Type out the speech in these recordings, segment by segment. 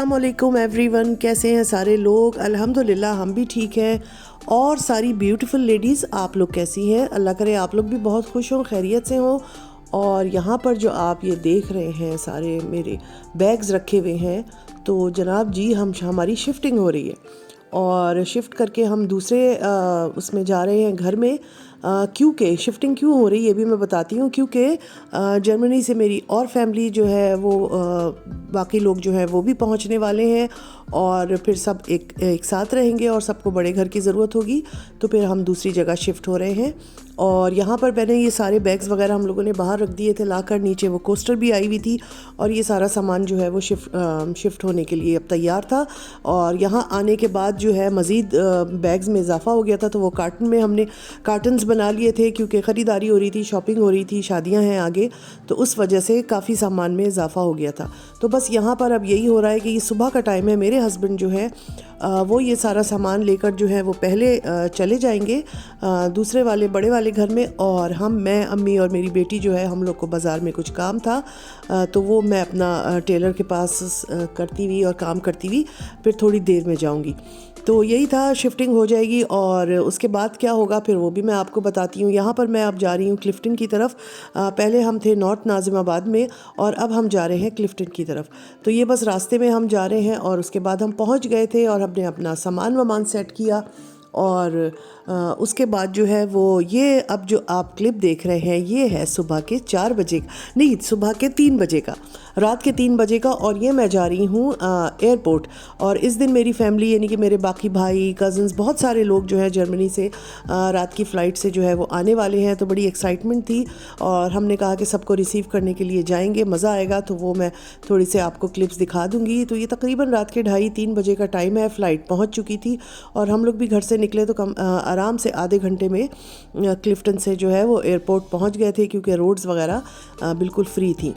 अस्सलामुअलैकुम एवरीवन, कैसे हैं सारे लोग। अल्हम्दुलिल्लाह हम भी ठीक हैं। और सारी ब्यूटीफुल लेडीज़, आप लोग कैसी हैं? अल्लाह करे आप लोग भी बहुत खुश हों, खैरियत से हों। और यहाँ पर जो आप ये देख रहे हैं सारे मेरे बैग्स रखे हुए हैं, तो जनाब जी हमारी शिफ्टिंग हो रही है और शिफ्ट करके हम दूसरे उसमें जा रहे हैं घर में। क्योंकि शिफ्टिंग क्यों हो रही है ये भी मैं बताती हूँ। क्योंकि जर्मनी से मेरी और फैमिली जो है वो बाकी लोग जो है वो भी पहुँचने वाले हैं और फिर सब एक साथ रहेंगे और सबको बड़े घर की ज़रूरत होगी, तो फिर हम दूसरी जगह शिफ्ट हो रहे हैं। और यहाँ पर मैंने ये सारे बैग्स वगैरह हम लोगों ने बाहर रख दिए थे लाकर, नीचे वो कोस्टर भी आई हुई थी और ये सारा सामान जो है वो शिफ्ट होने के लिए अब तैयार था। और यहाँ आने के बाद जो है मज़ीद बैग्स में इजाफा हो गया था, तो वो कार्टन में हमने कार्टन्स बना लिए थे क्योंकि ख़रीदारी हो रही थी, शॉपिंग हो रही थी, शादियाँ हैं आगे, तो उस वजह से काफ़ी सामान में इजाफा हो गया था। तो बस यहाँ पर अब यही हो रहा है कि ये सुबह का टाइम है, मेरे हस्बैंड जो है वो ये सारा सामान लेकर जो है वो पहले चले जाएंगे दूसरे वाले बड़े वाले घर में, और मैं अम्मी और मेरी बेटी जो है हम लोग को बाज़ार में कुछ काम था, तो वो मैं अपना टेलर के पास करती हुई और काम करती हुई फिर थोड़ी देर में जाऊंगी। तो यही था, शिफ्टिंग हो जाएगी और उसके बाद क्या होगा फिर वो भी मैं आपको बताती हूँ। यहाँ पर मैं अब जा रही हूँ क्लिफ्टन की तरफ। पहले हम थे नॉर्थ नाजिमाबाद में और अब हम जा रहे हैं क्लिफ्टन की तरफ। तो ये बस रास्ते में हम जा रहे हैं और उसके बाद हम पहुँच गए थे और हमने अपना सामान वामान सेट किया। और उसके बाद जो है वो ये अब जो आप क्लिप देख रहे हैं ये है सुबह के 4 बजे नहीं, सुबह के 3 बजे का, रात के 3 बजे का। और ये मैं जा रही हूँ एयरपोर्ट। और इस दिन मेरी फैमिली यानी कि मेरे बाकी भाई कज़न्स बहुत सारे लोग जो हैं जर्मनी से रात की फ़्लाइट से जो है वो आने वाले हैं, तो बड़ी एक्साइटमेंट थी और हमने कहा कि सबको रिसीव करने के लिए जाएंगे, मज़ा आएगा। तो वो मैं थोड़ी से आपको क्लिप्स दिखा दूँगी। तो ये तकरीबन रात के 2:30-3 बजे का टाइम है, फ़्लाइट पहुँच चुकी थी और हम लोग भी घर से निकले तो आराम से आधे घंटे में क्लिफ्टन से जो है वो एयरपोर्ट पहुंच गए थे क्योंकि रोड्स वगैरह बिल्कुल फ्री थी।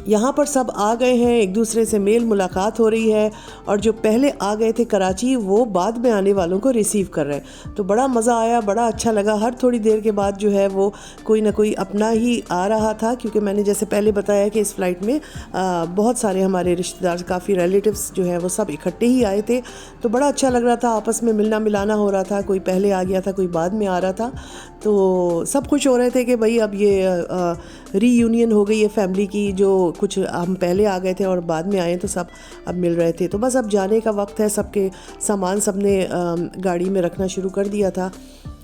यहाँ पर सब आ गए हैं, एक दूसरे से मेल मुलाकात हो रही है और जो पहले आ गए थे कराची वो बाद में आने वालों को रिसीव कर रहे हैं। तो बड़ा मज़ा आया, बड़ा अच्छा लगा। हर थोड़ी देर के बाद जो है वो कोई ना कोई अपना ही आ रहा था, क्योंकि मैंने जैसे पहले बताया कि इस फ़्लाइट में बहुत सारे हमारे रिश्तेदार, काफ़ी रिलेटिव्स जो है वो सब इकट्ठे ही आए थे। तो बड़ा अच्छा लग रहा था, आपस में मिलना मिलाना हो रहा था, कोई पहले आ गया था कोई बाद में आ रहा था। तो सब खुश हो रहे थे कि भाई अब ये रीयूनियन हो गई है फैमिली की, जो कुछ हम पहले आ गए थे और बाद में आए तो सब अब मिल रहे थे। तो बस अब जाने का वक्त है, सबके सामान सबने गाड़ी में रखना शुरू कर दिया था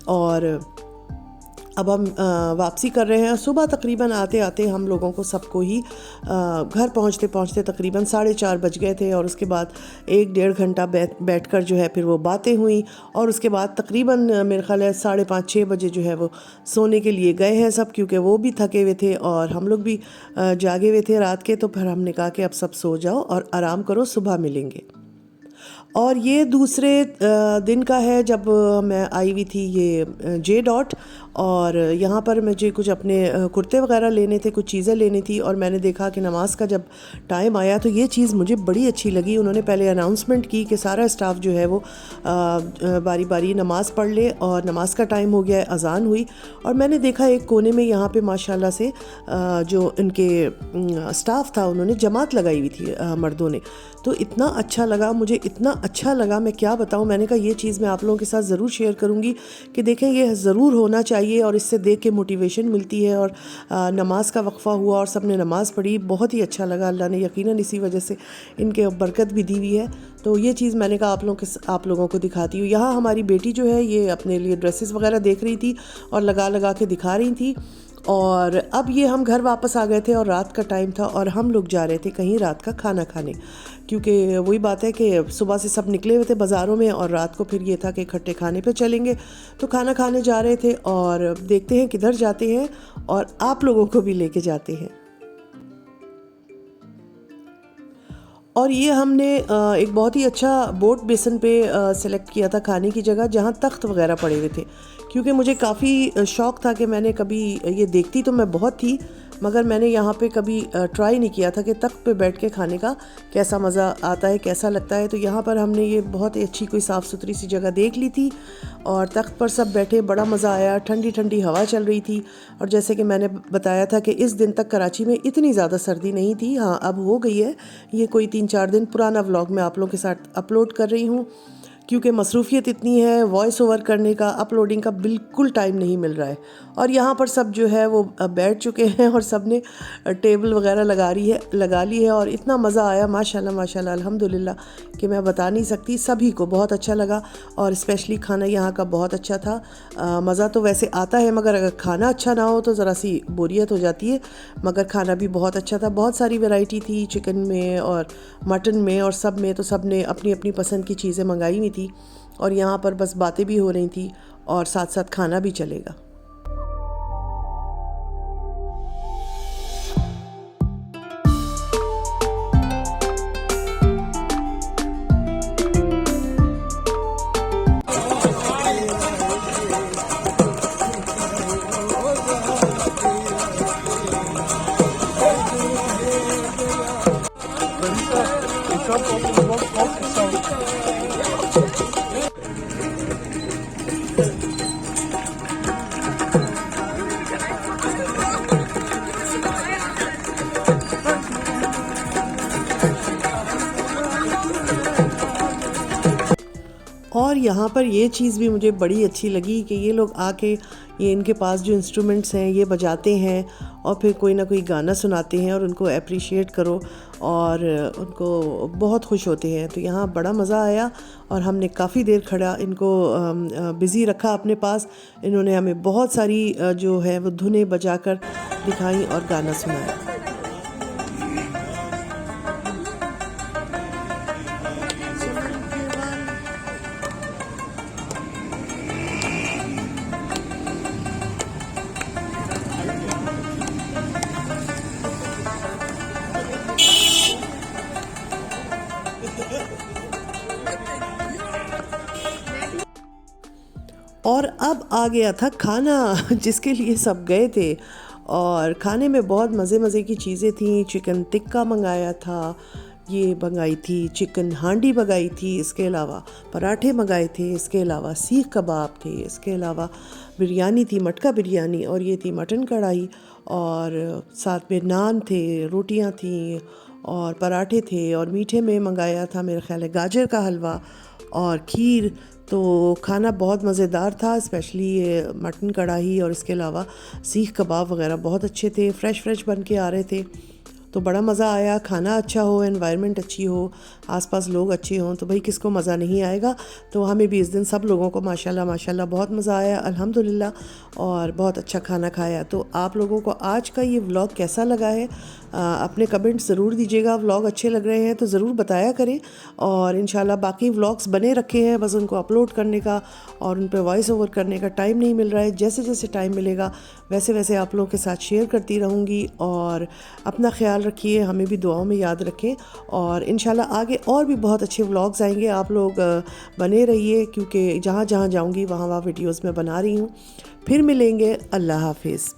और अब हम वापसी कर रहे हैं। सुबह तकरीबन आते आते हम लोगों को सबको ही घर पहुंचते पहुंचते तकरीबन 4:30 बज गए थे और उसके बाद 1-1.5 घंटा बैठकर जो है फिर वो बातें हुई और उसके बाद तकरीबन मेरे ख्याल है 5:30-6 बजे जो है वो सोने के लिए गए हैं सब, क्योंकि वो भी थके हुए थे और हम लोग भी जागे हुए थे रात के। तो फिर हमने कहा कि अब सब सो जाओ और आराम करो, सुबह मिलेंगे। और ये दूसरे दिन का है जब मैं आई हुई थी ये जे डॉट, और यहाँ पर मुझे कुछ अपने कुर्ते वगैरह लेने थे, कुछ चीज़ें लेनी थी और मैंने देखा कि नमाज का जब टाइम आया तो ये चीज़ मुझे बड़ी अच्छी लगी। उन्होंने पहले अनाउंसमेंट की कि सारा स्टाफ जो है वो बारी बारी नमाज़ पढ़ ले और नमाज का टाइम हो गया है, अजान हुई और मैंने देखा एक कोने में यहाँ पे माशाल्लाह से जो इनके स्टाफ था उन्होंने जमात लगाई हुई थी मर्दों ने। तो इतना अच्छा लगा मुझे, इतना अच्छा लगा मैं क्या बताऊँ। मैंने कहा ये चीज़ मैं आप लोगों के साथ ज़रूर शेयर करूँगी कि देखें ये ज़रूर होना चाहिए और इससे देख के मोटिवेशन मिलती है। और नमाज का वक्फ़ा हुआ और सब ने नमाज़ पढ़ी, बहुत ही अच्छा लगा। अल्लाह ने यकीनन इसी वजह से इनके बरकत भी दी हुई है। तो ये चीज़ मैंने कहा आप लोगों को दिखाती हूँ। यहाँ हमारी बेटी जो है ये अपने लिए ड्रेसेस वगैरह देख रही थी और लगा के दिखा रही थी। और अब ये हम घर वापस आ गए थे और रात का टाइम था और हम लोग जा रहे थे कहीं रात का खाना खाने, क्योंकि वही बात है कि सुबह से सब निकले हुए थे बाज़ारों में और रात को फिर ये था कि इकट्ठे खाने पे चलेंगे। तो खाना खाने जा रहे थे और देखते हैं किधर जाते हैं और आप लोगों को भी लेके जाते हैं। और ये हमने एक बहुत ही अच्छा बोट बेसन पे सेलेक्ट किया था खाने की जगह, जहाँ तख्त वगैरह पड़े हुए थे, क्योंकि मुझे काफ़ी शौक़ था कि मैंने कभी ये देखती तो मैं बहुत थी मगर मैंने यहाँ पे कभी ट्राई नहीं किया था कि तख्त पे बैठ के खाने का कैसा मज़ा आता है, कैसा लगता है। तो यहाँ पर हमने ये बहुत ही अच्छी कोई साफ़ सुथरी सी जगह देख ली थी और तख्त पर सब बैठे, बड़ा मज़ा आया। ठंडी ठंडी हवा चल रही थी और जैसे कि मैंने बताया था कि इस दिन तक कराची में इतनी ज़्यादा सर्दी नहीं थी। हाँ, अब हो गई है। ये कोई 3-4 दिन पुराना व्लॉग मैं आप लोगों के साथ अपलोड कर रही हूँ क्योंकि मसरूफ़ियत इतनी है, वॉइस ओवर करने का, अपलोडिंग का बिल्कुल टाइम नहीं मिल रहा है। और यहाँ पर सब जो है वो बैठ चुके हैं और सब ने टेबल वगैरह लगा ली है और इतना मज़ा आया माशाल्लाह माशाल्लाह अल्हम्दुलिल्लाह कि मैं बता नहीं सकती। सभी को बहुत अच्छा लगा और स्पेशली खाना यहाँ का बहुत अच्छा था। मज़ा तो वैसे आता है मगर अगर खाना अच्छा ना हो तो ज़रा सी बोरियत हो जाती है, मगर खाना भी बहुत अच्छा था। बहुत सारी वैरायटी थी चिकन में और मटन में और सब में, तो सब ने अपनी अपनी पसंद की चीज़ें मंगाई हुई थी और यहाँ पर बस बातें भी हो रही थी और साथ साथ खाना भी चलेगा। और यहाँ पर ये चीज़ भी मुझे बड़ी अच्छी लगी कि ये लोग आके ये इनके पास जो इंस्ट्रूमेंट्स हैं ये बजाते हैं और फिर कोई ना कोई गाना सुनाते हैं और उनको अप्रिशिएट करो और उनको बहुत खुश होते हैं। तो यहाँ बड़ा मज़ा आया और हमने काफ़ी देर खड़ा इनको बिज़ी रखा अपने पास। इन्होंने हमें बहुत सारी जो है वो धुनें बजाकर दिखाई और गाना सुनाया। और अब आ गया था खाना जिसके लिए सब गए थे और खाने में बहुत मज़े मज़े की चीज़ें थी। चिकन टिक्का मंगाया था, ये मंगाई थी चिकन हांडी मंगाई थी, इसके अलावा पराठे मंगाए थे, इसके अलावा सीख कबाब थे, इसके अलावा बिरयानी थी, मटका बिरयानी, और ये थी मटन कढ़ाई और साथ में नान थे, रोटियां थी और पराठे थे और मीठे में मंगाया था मेरे ख्याल है गाजर का हलवा और खीर। तो खाना बहुत मज़ेदार था, स्पेशली ये मटन कढ़ाई और इसके अलावा सीख कबाब वगैरह बहुत अच्छे थे, फ़्रेश बन के आ रहे थे। तो बड़ा मज़ा आया। खाना अच्छा हो, एनवायरनमेंट अच्छी हो, आसपास लोग अच्छे हों तो भाई किसको मज़ा नहीं आएगा। तो हमें भी इस दिन सब लोगों को माशाल्लाह माशाल्लाह बहुत मज़ा आया अल्हम्दुलिल्लाह और बहुत अच्छा खाना खाया। तो आप लोगों को आज का ये व्लॉग कैसा लगा है अपने कमेंट्स ज़रूर दीजिएगा। व्लॉग अच्छे लग रहे हैं तो ज़रूर बताया करें और इंशाल्लाह बाकी व्लॉग्स बने रखे हैं, बस उनको अपलोड करने का और उन पर वॉइस ओवर करने का टाइम नहीं मिल रहा है। जैसे जैसे टाइम मिलेगा वैसे वैसे आप लोगों के साथ शेयर करती रहूँगी। और अपना ख्याल रखिए, हमें भी दुआओं में याद रखें और इंशाल्लाह आगे और भी बहुत अच्छे व्लॉग्स आएंगे। आप लोग बने रहिए क्योंकि जहाँ जहाँ जाऊँगी वहाँ वीडियोज़ में बना रही हूँ। फिर मिलेंगे। अल्लाह हाफिज़।